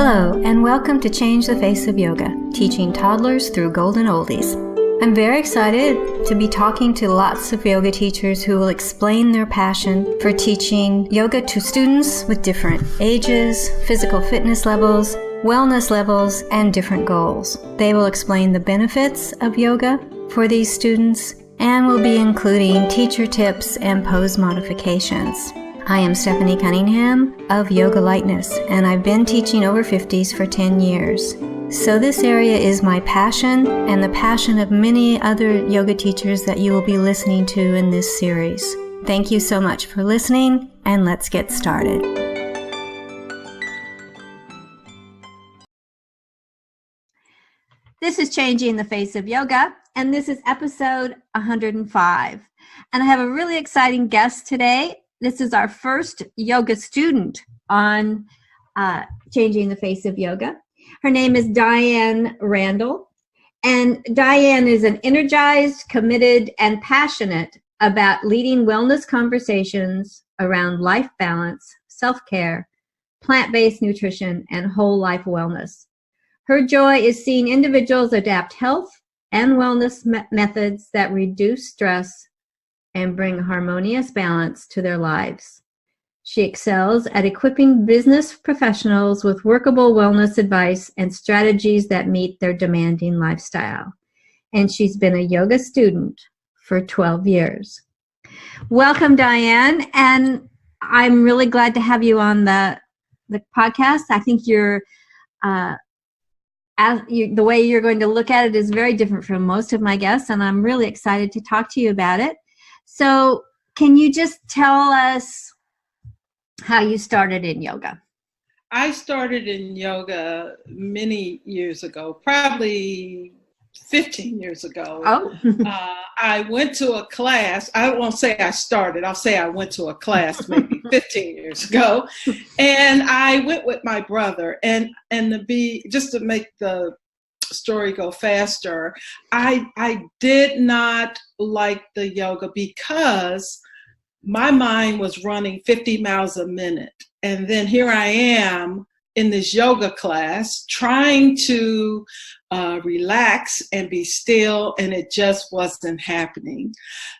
Hello, and welcome to Change the Face of Yoga, teaching toddlers through golden oldies. I'm very excited to be talking to lots of yoga teachers who will explain their passion for teaching yoga to students with different ages, physical fitness levels, wellness levels, and different goals. They will explain the benefits of yoga for these students and will be including teacher tips and pose modifications. I am Stephanie Cunningham of Yoga Lightness, and I've been teaching over 50s for 10 years. So this area is my passion and the passion of many other yoga teachers that you will be listening to in this series. Thank you so much for listening, and let's get started. This is Changing the Face of Yoga, and this is episode 105. And I have a really exciting guest today. This is our first yoga student on Changing the Face of Yoga. Her name is Diane Randall, and Diane is an energized, committed, and passionate about leading wellness conversations around life balance, self-care, plant-based nutrition, and whole life wellness. Her joy is seeing individuals adapt health and wellness methods that reduce stress and bring harmonious balance to their lives. She excels at equipping business professionals with workable wellness advice and strategies that meet their demanding lifestyle. And she's been a yoga student for 12 years. Welcome, Diane, and I'm really glad to have you on the podcast. I think the way you're going to look at it is very different from most of my guests, and I'm really excited to talk to you about it. So can you just tell us how you started in yoga? I started in yoga many years ago, probably 15 years ago. Oh. I went to a class. I won't say I started. I'll say I went to a class maybe 15 years ago. And I went with my brother. And just to make the story go faster, I did not like the yoga because my mind was running 50 miles a minute. And then here I am in this yoga class trying to relax and be still, and it just wasn't happening.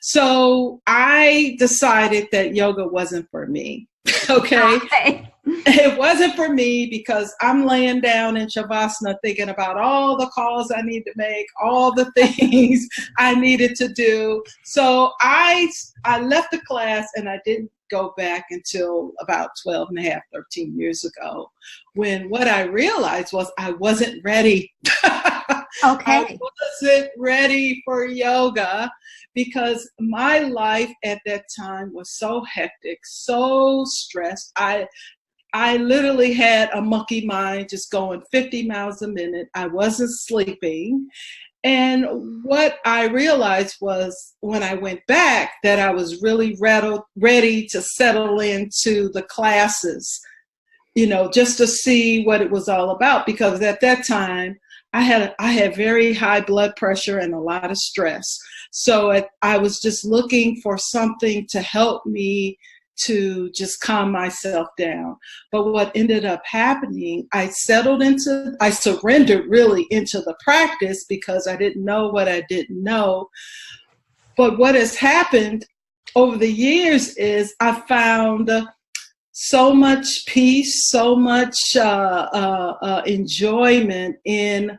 So I decided that yoga wasn't for me. Okay. It wasn't for me because I'm laying down in Shavasana thinking about all the calls I need to make, all the things I needed to do. So I left the class and I didn't go back until about 12 and a half, 13 years ago, when what I realized was I wasn't ready. Okay. I wasn't ready for yoga because my life at that time was so hectic, so stressed. I literally had a monkey mind just going 50 miles a minute. I wasn't sleeping. And what I realized was when I went back that I was really ready to settle into the classes, just to see what it was all about. Because at that time, I had very high blood pressure and a lot of stress. So I was just looking for something to help me to just calm myself down. But what ended up happening, I surrendered really into the practice because I didn't know what I didn't know. But what has happened over the years is I found so much peace, so much enjoyment in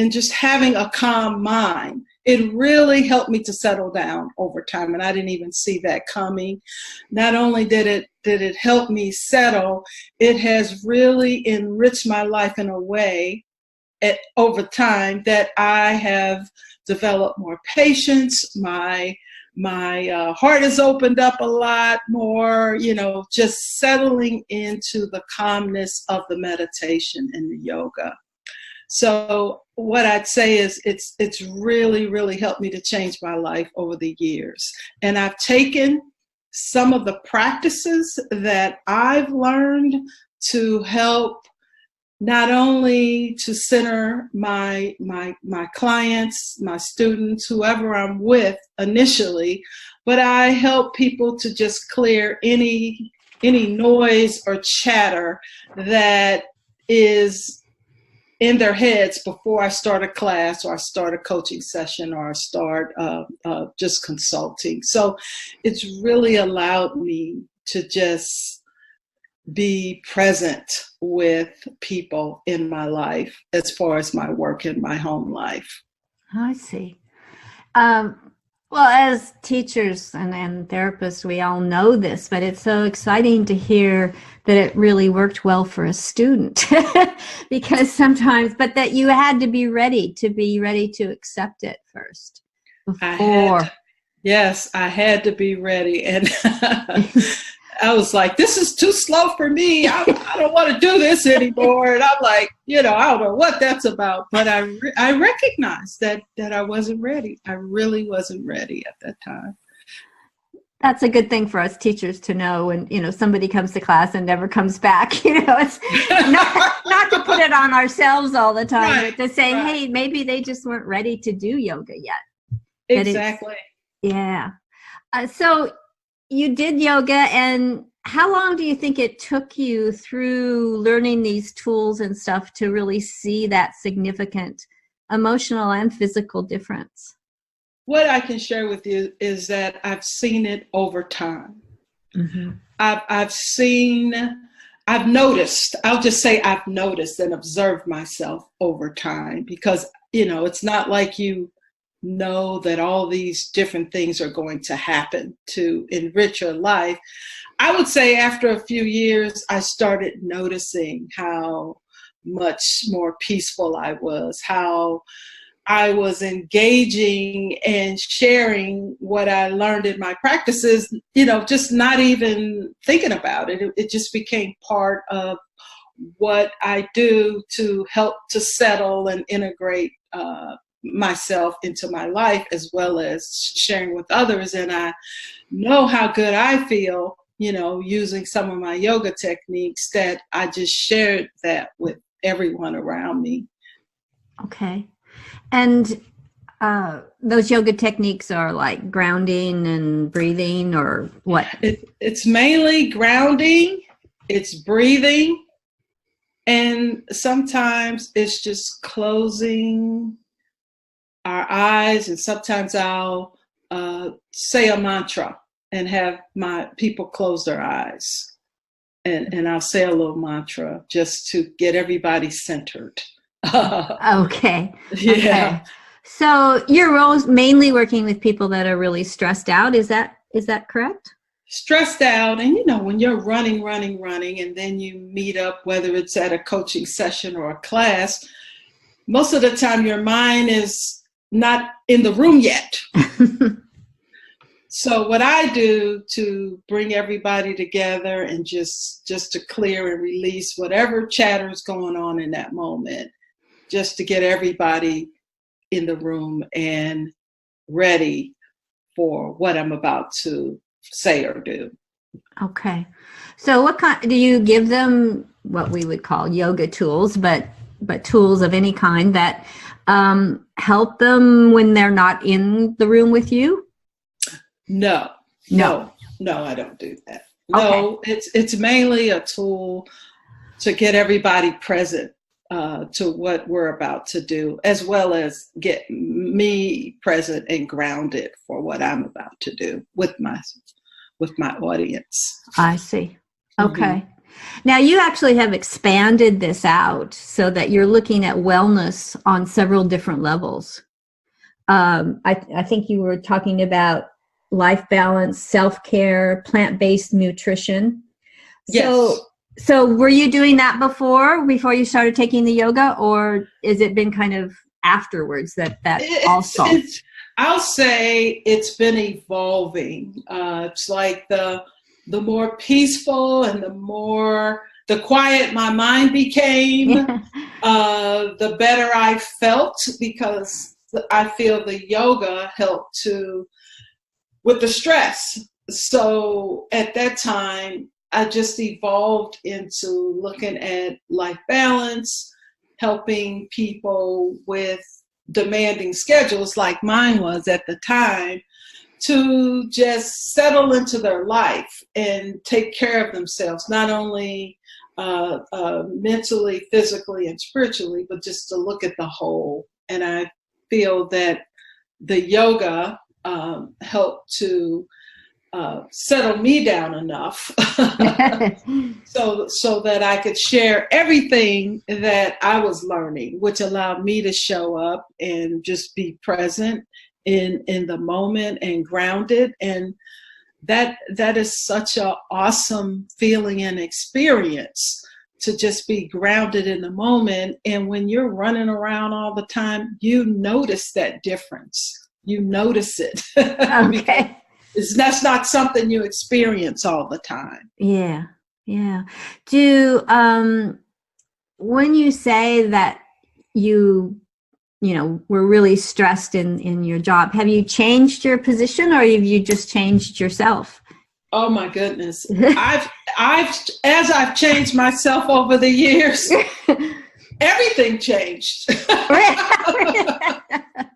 just having a calm mind. It really helped me to settle down over time, and I didn't even see that coming. Not only did it help me settle, it has really enriched my life in a way over time that I have developed more patience. My heart has opened up a lot more, just settling into the calmness of the meditation and the yoga. So what I'd say is it's really, really helped me to change my life over the years. And I've taken some of the practices that I've learned to help not only to center my clients, my students, whoever I'm with initially, but I help people to just clear any any noise or chatter that is in their heads before I start a class or I start a coaching session or I start just consulting. So it's really allowed me to just be present with people in my life as far as my work and my home life. I see. Well, as teachers and therapists, we all know this, but it's so exciting to hear that it really worked well for a student because sometimes, but that you had to be ready to accept it first. Yes, I had to be ready. And I was like, this is too slow for me. I don't want to do this anymore. And I'm like, I don't know what that's about. But I recognized that I wasn't ready. I really wasn't ready at that time. That's a good thing for us teachers to know when, somebody comes to class and never comes back. It's not to put it on ourselves all the time, right, but to say, right, hey, maybe they just weren't ready to do yoga yet. Exactly. Yeah. So you did yoga, and how long do you think it took you through learning these tools and stuff to really see that significant emotional and physical difference? What I can share with you is that I've seen it over time. Mm-hmm. I've noticed, I'll just say I've noticed and observed myself over time because, it's not like you know that all these different things are going to happen to enrich your life. I would say after a few years, I started noticing how much more peaceful I was, how I was engaging and sharing what I learned in my practices, just not even thinking about it. It just became part of what I do to help to settle and integrate myself into my life, as well as sharing with others. And I know how good I feel, using some of my yoga techniques, that I just shared that with everyone around me. Okay. And those yoga techniques are like grounding and breathing, or what? It's mainly grounding, it's breathing, and sometimes it's just closing our eyes, and sometimes I'll say a mantra and have my people close their eyes, and I'll say a little mantra just to get everybody centered. Okay. Yeah. Okay. So you're mainly working with people that are really stressed out. Is that correct? Stressed out, and when you're running, and then you meet up, whether it's at a coaching session or a class, most of the time your mind is not in the room yet. So what I do to bring everybody together and just to clear and release whatever chatter is going on in that moment, just to get everybody in the room and ready for what I'm about to say or do. Okay. So what kind do you give them? What we would call yoga tools, but tools of any kind that help them when they're not in the room with you? No, I don't do that. No, okay. It's mainly a tool to get everybody present to what we're about to do, as well as get me present and grounded for what I'm about to do with my audience. I see. Okay. Mm-hmm. Now you actually have expanded this out so that you're looking at wellness on several different levels. I think you were talking about life balance, self-care, plant-based nutrition. Yes. So were you doing that before you started taking the yoga, or has it been kind of afterwards that also? I'll say it's been evolving. It's like the more peaceful and the quiet my mind became, the better I felt, because I feel the yoga helped with the stress. So at that time, I just evolved into looking at life balance, helping people with demanding schedules like mine was at the time, to just settle into their life and take care of themselves, not only mentally, physically, and spiritually, but just to look at the whole. And I feel that the yoga helped to settle me down enough so that I could share everything that I was learning, which allowed me to show up and just be present in the moment and grounded. And that is such an awesome feeling and experience, to just be grounded in the moment. And when you're running around all the time, you notice that difference. You notice it. Okay. That's not something you experience all the time. Yeah. Yeah. Do, when you say that were really stressed in your job, have you changed your position, or have you just changed yourself? Oh my goodness. As I've changed myself over the years, everything changed.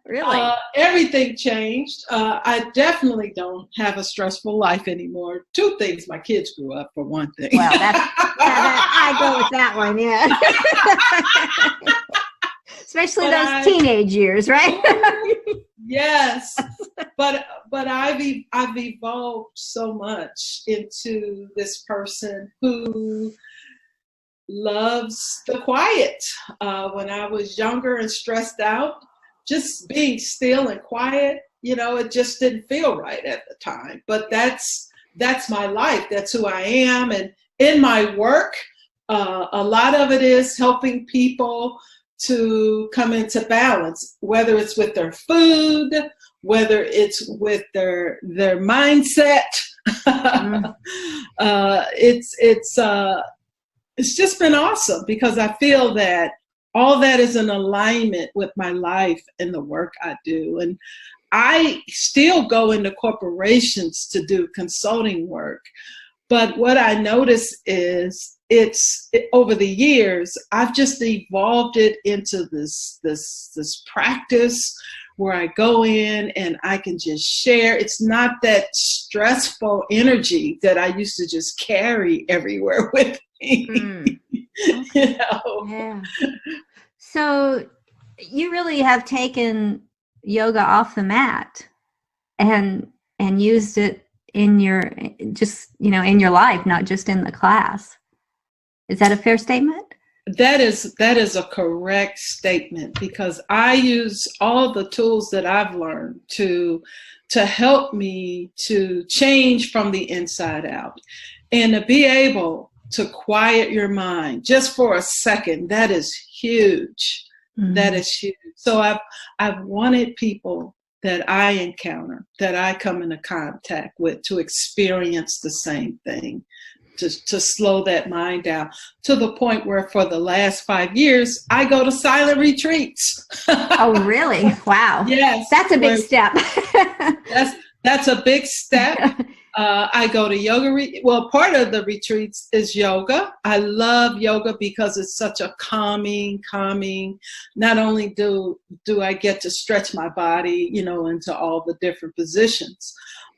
Really? Everything changed. I definitely don't have a stressful life anymore. Two things: my kids grew up, for one thing. Well, I go with that one, yeah. Especially those teenage years, right? Yes, but I've evolved so much into this person who loves the quiet. When I was younger and stressed out, just being still and quiet, it just didn't feel right at the time. But that's my life. That's who I am. And in my work, a lot of it is helping people to come into balance, whether it's with their food, whether it's with their mindset. It's just been awesome, because I feel that all that is in alignment with my life and the work I do. And I still go into corporations to do consulting work. But what I notice is over the years, I've just evolved it into this practice where I go in and I can just share. It's not that stressful energy that I used to just carry everywhere with me. Okay. Yeah. So you really have taken yoga off the mat and used it in your life, not just in the class. Is that a fair statement? That is a correct statement, because I use all the tools that I've learned to help me to change from the inside out, and to be able to quiet your mind just for a second. That is huge. Mm-hmm. That is huge. So I've wanted people that I encounter, that I come into contact with, to experience the same thing. To slow that mind down, to the point where for the last 5 years, I go to silent retreats. Oh, really? Wow. Yes. That's a big step. That's a big step. I go to yoga. Part of the retreats is yoga. I love yoga because it's such a calming. Not only do I get to stretch my body, into all the different positions,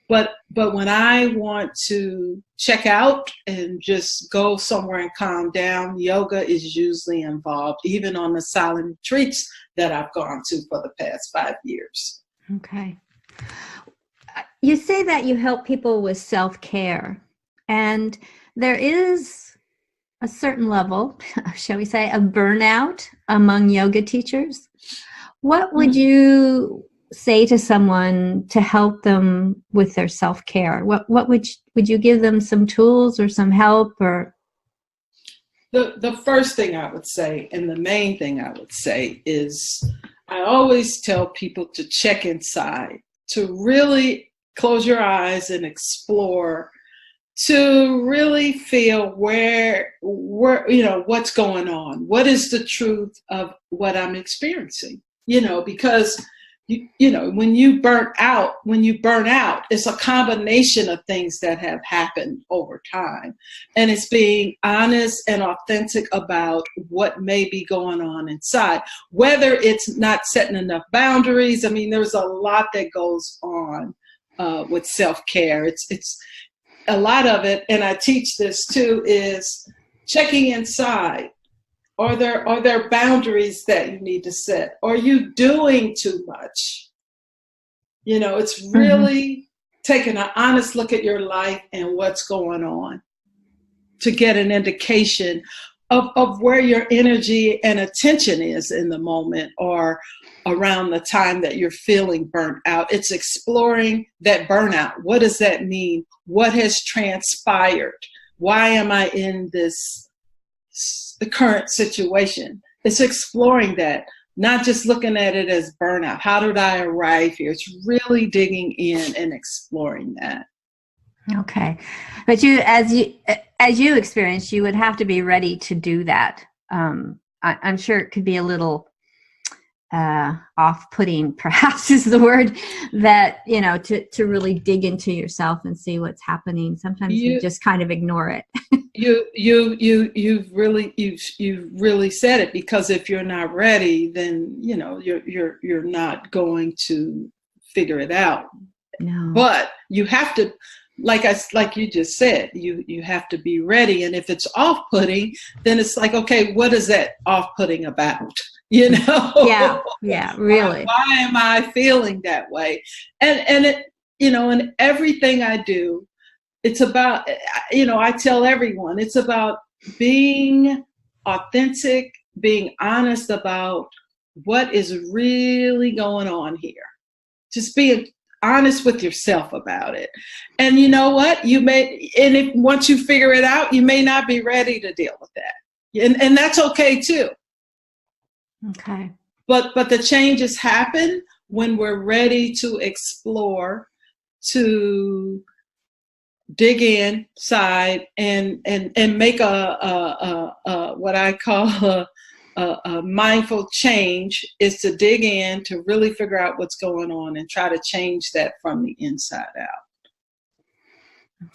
but when I want to check out and just go somewhere and calm down, yoga is usually involved, even on the silent retreats that I've gone to for the past 5 years. Okay. You say that you help people with self-care, and there is a certain level, shall we say, of burnout among yoga teachers. What would you say to someone to help them with their self-care? What would you give them, some tools or some help? Or the first thing I would say, and the main thing I would say, is I always tell people to check inside, to really close your eyes and explore, to really feel where what's going on. What is the truth of what I'm experiencing? Because when you burn out, it's a combination of things that have happened over time. And it's being honest and authentic about what may be going on inside, whether it's not setting enough boundaries. I mean, there's a lot that goes on with self-care. It's a lot of it, and I teach this too, is checking inside. Are there boundaries that you need to set? Are you doing too much? It's really taking an honest look at your life and what's going on to get an indication of where your energy and attention is in the moment, or around the time that you're feeling burnt out. It's exploring that burnout. What does that mean? What has transpired? Why am I in the current situation? It's exploring that, not just looking at it as burnout. How did I arrive here? It's really digging in and exploring that. Okay. But as you experienced, you would have to be ready to do that. I'm sure it could be a little off-putting, perhaps is the word, that, to really dig into yourself and see what's happening. Sometimes you just kind of ignore it. You've really said it, because if you're not ready, then, you're not going to figure it out. No. But you have to, like you just said, you have to be ready. And if it's off-putting, then it's like, okay, what is that off-putting about? Yeah, really. Why am I feeling that way? And it, in everything I do, it's about, I tell everyone, it's about being authentic, being honest about what is really going on here. Just being honest with yourself about it. And you know what? Once you figure it out, you may not be ready to deal with that. And that's okay too. Okay. But the changes happen when we're ready to explore, to dig inside and make a what I call a mindful change, is to dig in, to really figure out what's going on and try to change that from the inside out.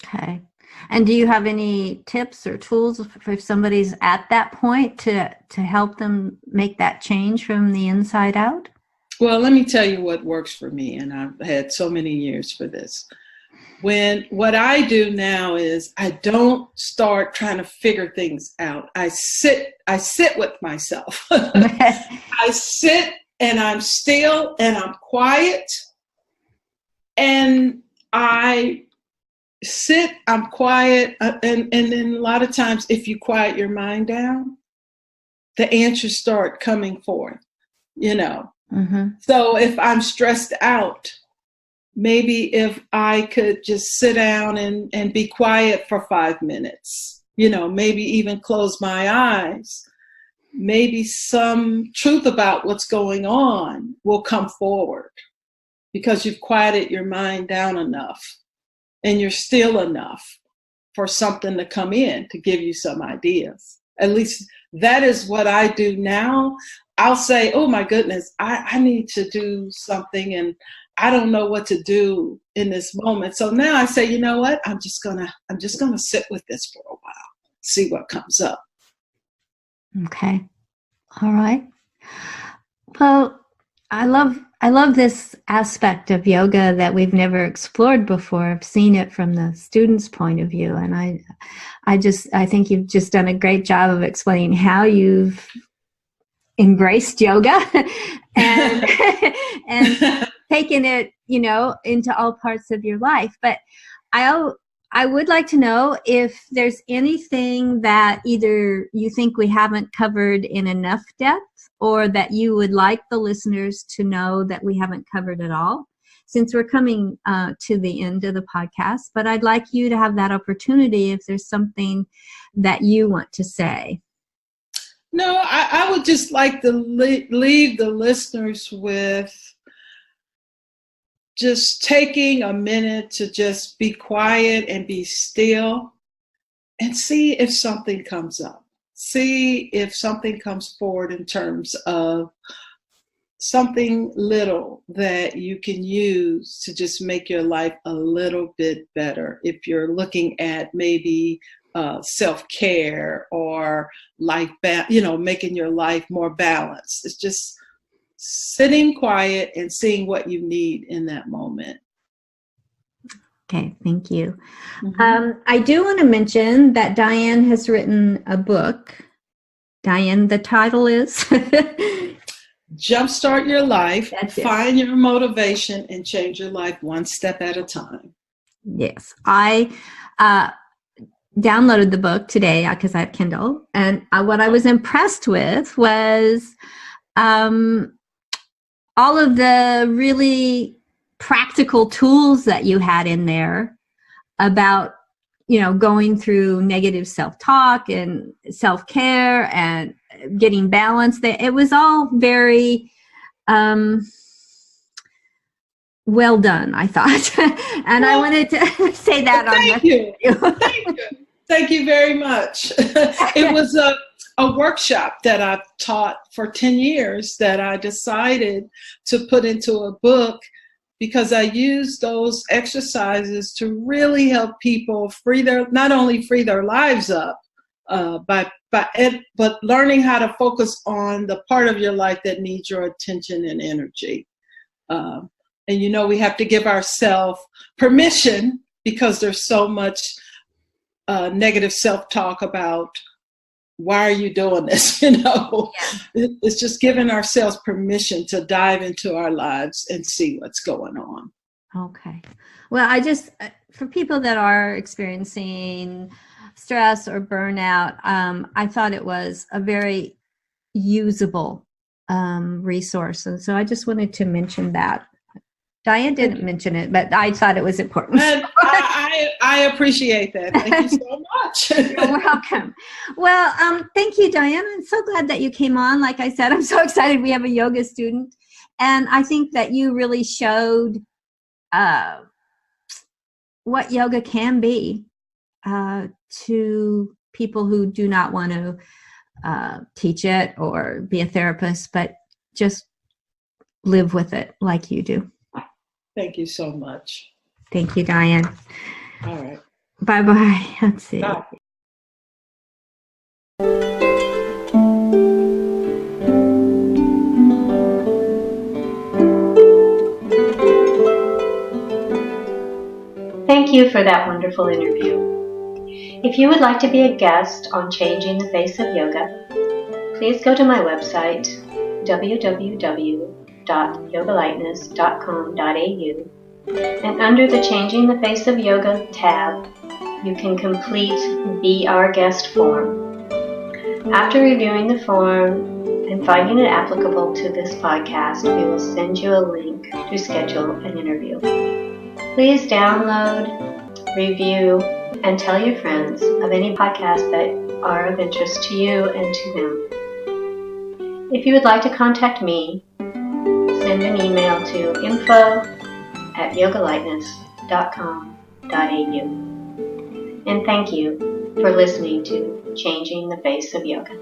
Okay. And do you have any tips or tools if somebody's at that point to help them make that change from the inside out? Well, let me tell you what works for me, and I've had so many years for this. What I do now is I don't start trying to figure things out. I sit with myself. I sit and I'm still and I'm quiet, and I sit, I'm quiet, and then a lot of times if you quiet your mind down, the answers start coming forth, So if I'm stressed out, maybe if I could just sit down and be quiet for 5 minutes, maybe even close my eyes, maybe some truth about what's going on will come forward, because you've quieted your mind down enough and you're still enough for something to come in to give you some ideas. At least that is what I do now. I'll say, oh my goodness, I need to do something and I don't know what to do in this moment. So now I say, you know what? I'm just gonna sit with this for a while, see what comes up. Okay. All right. Well, I love this aspect of yoga that we've never explored before. I've seen it from the student's point of view, and I think you've just done a great job of explaining how you've embraced yoga and and taken it, into all parts of your life. But I would like to know if there's anything that either you think we haven't covered in enough depth, or that you would like the listeners to know that we haven't covered at all, since we're coming to the end of the podcast. But I'd like you to have that opportunity if there's something that you want to say. No, I would just like to leave the listeners with just taking a minute to just be quiet and be still and see if something comes up. See if something comes forward in terms of something little that you can use to just make your life a little bit better. If you're looking at maybe self-care or life, making your life more balanced. It's just sitting quiet and seeing what you need in that moment. Okay, thank you. Mm-hmm. I do want to mention that Diane has written a book. Diane, the title is Jumpstart your life, That's it. find your motivation, and change your life one step at a time. Yes, I downloaded the book today because I have Kindle, and what I was impressed with was all of the really practical tools that you had in there about, going through negative self-talk and self-care and getting balance. It was all very well done, I thought. And I wanted to say that Thank you. Thank you very much. It was a workshop that I've taught for 10 years that I decided to put into a book because I used those exercises to really help people not only free their lives up, but learning how to focus on the part of your life that needs your attention and energy. And we have to give ourselves permission because there's so much negative self-talk about why are you doing this? It's just giving ourselves permission to dive into our lives and see what's going on. Okay. Well, for people that are experiencing stress or burnout, I thought it was a very usable resource. And so I just wanted to mention that. Diane didn't mention it, but I thought it was important. And I appreciate that. Thank you so much. You're welcome. Well, thank you, Diane. I'm so glad that you came on. Like I said, I'm so excited we have a yoga student. And I think that you really showed what yoga can be to people who do not want to teach it or be a therapist, but just live with it like you do. Thank you so much. Thank you, Diane. All right. Bye-bye. Let's see. Bye. Thank you for that wonderful interview. If you would like to be a guest on Changing the Face of Yoga, please go to my website, www.yogalightness.com.au, and under the Changing the Face of Yoga tab, you can complete Be Our Guest form. After reviewing the form and finding it applicable to this podcast, we will send you a link to schedule an interview. Please download, review, and tell your friends of any podcasts that are of interest to you and to them. If you would like to contact me, send an email to info@yogalightness.com.au. And thank you for listening to Changing the Face of Yoga.